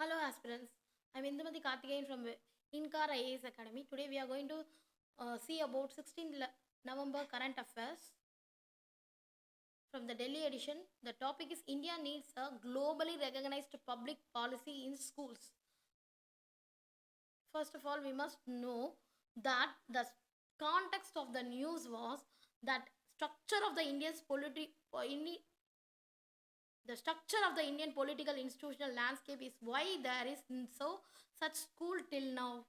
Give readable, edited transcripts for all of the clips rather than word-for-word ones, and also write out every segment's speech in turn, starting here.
Hello aspirants, I'm Indumati Karthikeyan from InKar IAS Academy. Today we are going to see about 16th November current affairs from the Delhi edition. The topic is India needs a globally recognized public policy in schools. First of all, we must know that the context of the news was that structure of the the structure of the Indian political institutional landscape is why there is such school till now.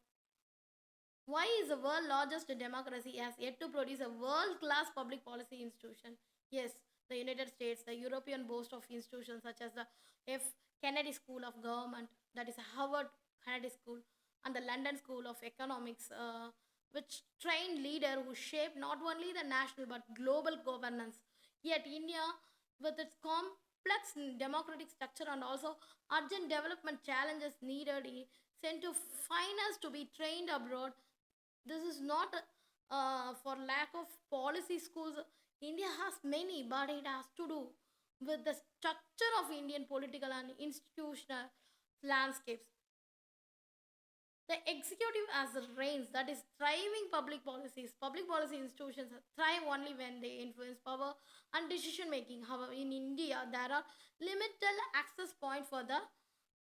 Why is the world largest democracy has yet to produce a world-class public policy institution? Yes, the United States, the European boast of institutions such as the F. Kennedy School of Government, that is Harvard Kennedy School, and the London School of Economics, which trained leaders who shaped not only the national but global governance. Yet India, with its complex democratic structure and also urgent development challenges needed, sent to finance to be trained abroad. This is not for lack of policy schools. India has many, but it has to do with the structure of Indian political and institutional landscapes. The executive as the reins, that is thriving public policies. Public policy institutions thrive only when they influence power and decision making. However, in India, there are limited access points for the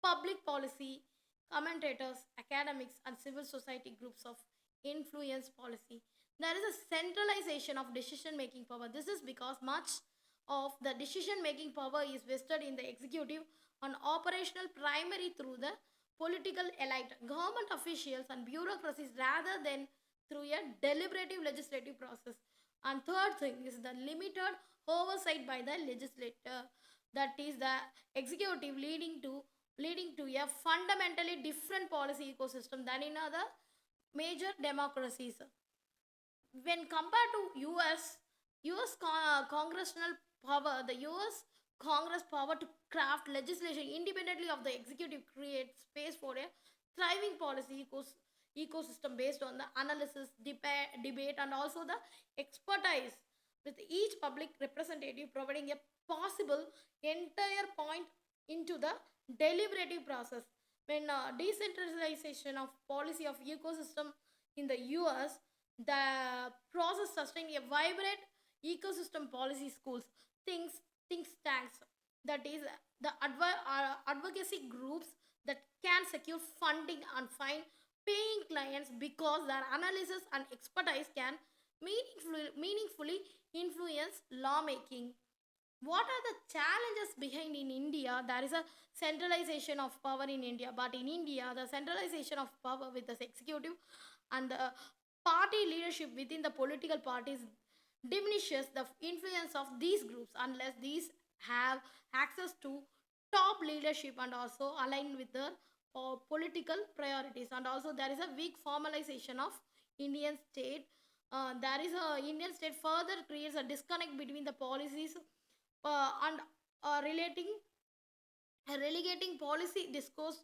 public policy commentators, academics, and civil society groups of influence policy. There is a centralization of decision making power. This is because much of the decision making power is vested in the executive and operational primary through the political elite, government officials, and bureaucracies rather than through a deliberative legislative process. And third thing is the limited oversight by the legislator, that is the executive leading to a fundamentally different policy ecosystem than in other major democracies. When compared to US congressional power, the US Congress power to craft legislation independently of the executive creates space for a thriving policy ecosystem based on the analysis, debate, and also the expertise, with each public representative providing a possible entire point into the deliberative process. When decentralization of policy of ecosystem in the US, the process sustained a vibrant ecosystem policy schools, think tanks, that is the advocacy groups that can secure funding and find paying clients because their analysis and expertise can meaningfully influence lawmaking. What are the challenges behind in India? There is a centralization of power in India, but in India, the centralization of power with the executive and the party leadership within the political parties diminishes the influence of these groups unless these have access to top leadership and also aligned with their political priorities. And also there is a weak formalization of Indian state. There is a Indian state further creates a disconnect between the policies and relegating policy discourse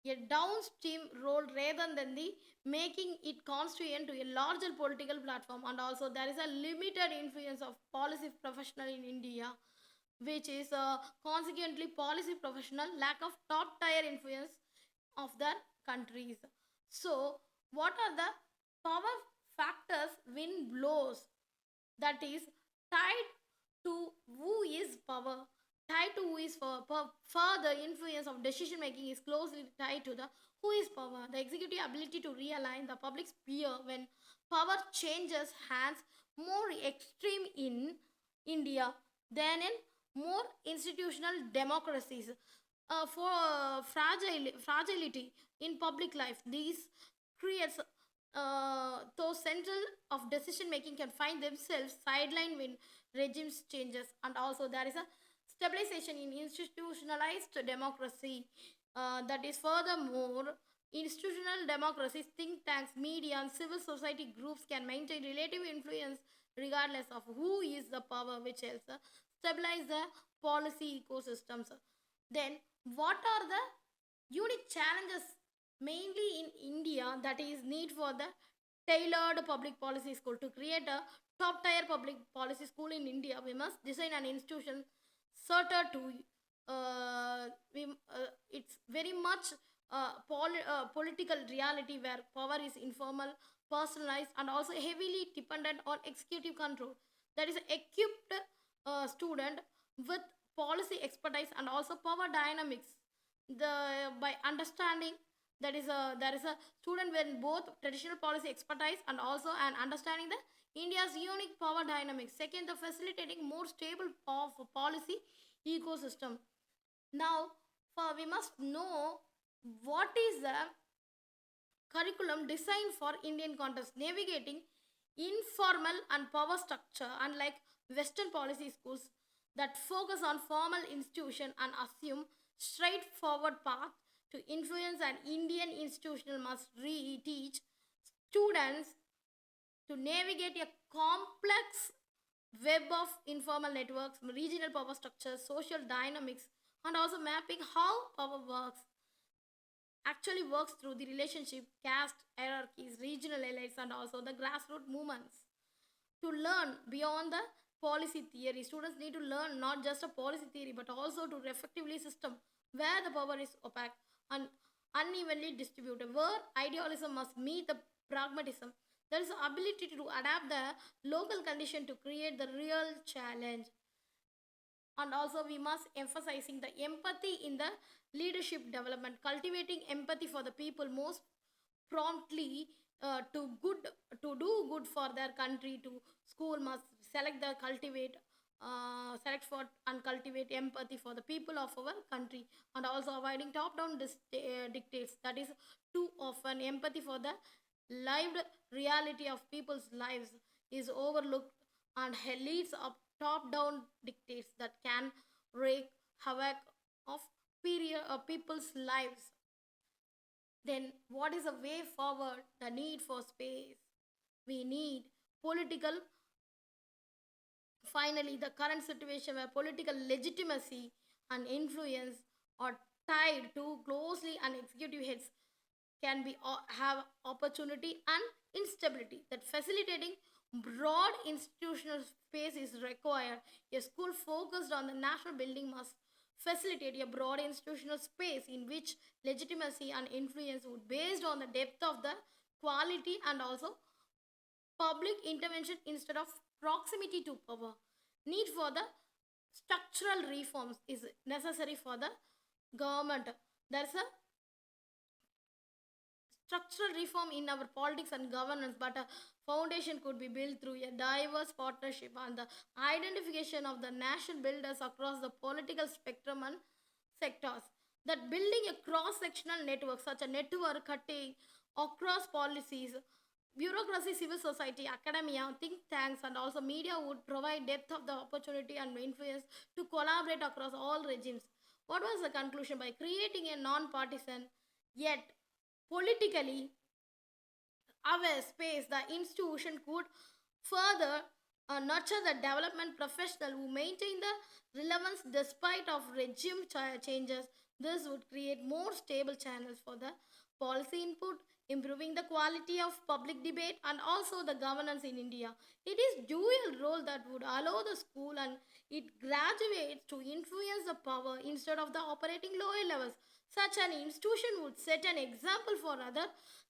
a downstream role rather than the making it constituent to a larger political platform. And also there is a limited influence of policy professional in India, which is consequently policy professional lack of top tier influence of their countries. So what are the power factors wind blows, that is tied to who is power, tied to who is further influence of decision making is closely tied to the who is power. The executive ability to realign the public sphere when power changes hands more extreme in India than in more institutional democracies. For fragility in public life, these creates those central of decision making can find themselves sidelined when regimes changes. And also there is a stabilization in institutionalized democracy, that is furthermore institutional democracies, think tanks, media, and civil society groups can maintain relative influence regardless of who is the power, which helps stabilize the policy ecosystems. Then what are the unique challenges mainly in India, that is need for the tailored public policy school? To create a top tier public policy school in India, we must design an institution suited to it's very much political reality where power is informal, personalized, and also heavily dependent on executive control. That is equipped student with policy expertise and also power dynamics. By understanding that is a there is a student with both traditional policy expertise and also an understanding the India's unique power dynamics. Second, the facilitating more stable policy ecosystem. Now, we must know what is the curriculum designed for Indian context, navigating informal and power structure, unlike Western policy schools that focus on formal institution and assume straightforward path to influence. An Indian institutional must teach students to navigate a complex web of informal networks, regional power structures, social dynamics, and also mapping how power actually works through the relationship, caste, hierarchies, regional elites, and also the grassroots movements. To learn beyond the policy theory, students need to learn not just a policy theory but also to effectively system where the power is opaque and unevenly distributed, where idealism must meet the pragmatism. There is the ability to adapt the local condition to create the real challenge. And also we must emphasizing the empathy in the leadership development, cultivating empathy for the people most promptly to do good for their country. To school must select for and cultivate empathy for the people of our country, and also avoiding top down dictates, that is too often empathy for the lived reality of people's lives is overlooked and leads up top down dictates that can wreak havoc of people's lives. Then, what is the way forward? The need for space. We need political, finally, the current situation where political legitimacy and influence are tied too closely and executive heads can be have opportunity and instability. That facilitating broad institutional space is required. A school focused on the national building must facilitate a broad institutional space in which legitimacy and influence would based on the depth of the quality and also public intervention instead of proximity to power. Need for the structural reforms is necessary for the government. There's a structural reform in our politics and governance, but a foundation could be built through a diverse partnership and the identification of the nation builders across the political spectrum and sectors. That building a cross-sectional network, such a network cutting across policies, bureaucracy, civil society, academia, think tanks, and also media would provide depth of the opportunity and influence to collaborate across all regimes. What was the conclusion? By creating a non-partisan yet politically aware space, the institution could further nurture the development professional who maintain the relevance despite of regime changes. This would create more stable channels for the policy input, improving the quality of public debate and also the governance in India. It is dual role that would allow the school and it graduates to influence the power instead of the operating lower levels. Such an institution would set an example for other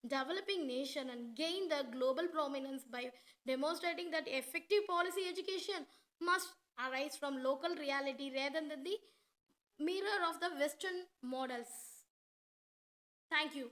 developing nations and gain the global prominence by demonstrating that effective policy education must arise from local reality rather than the mirror of the Western models. Thank you.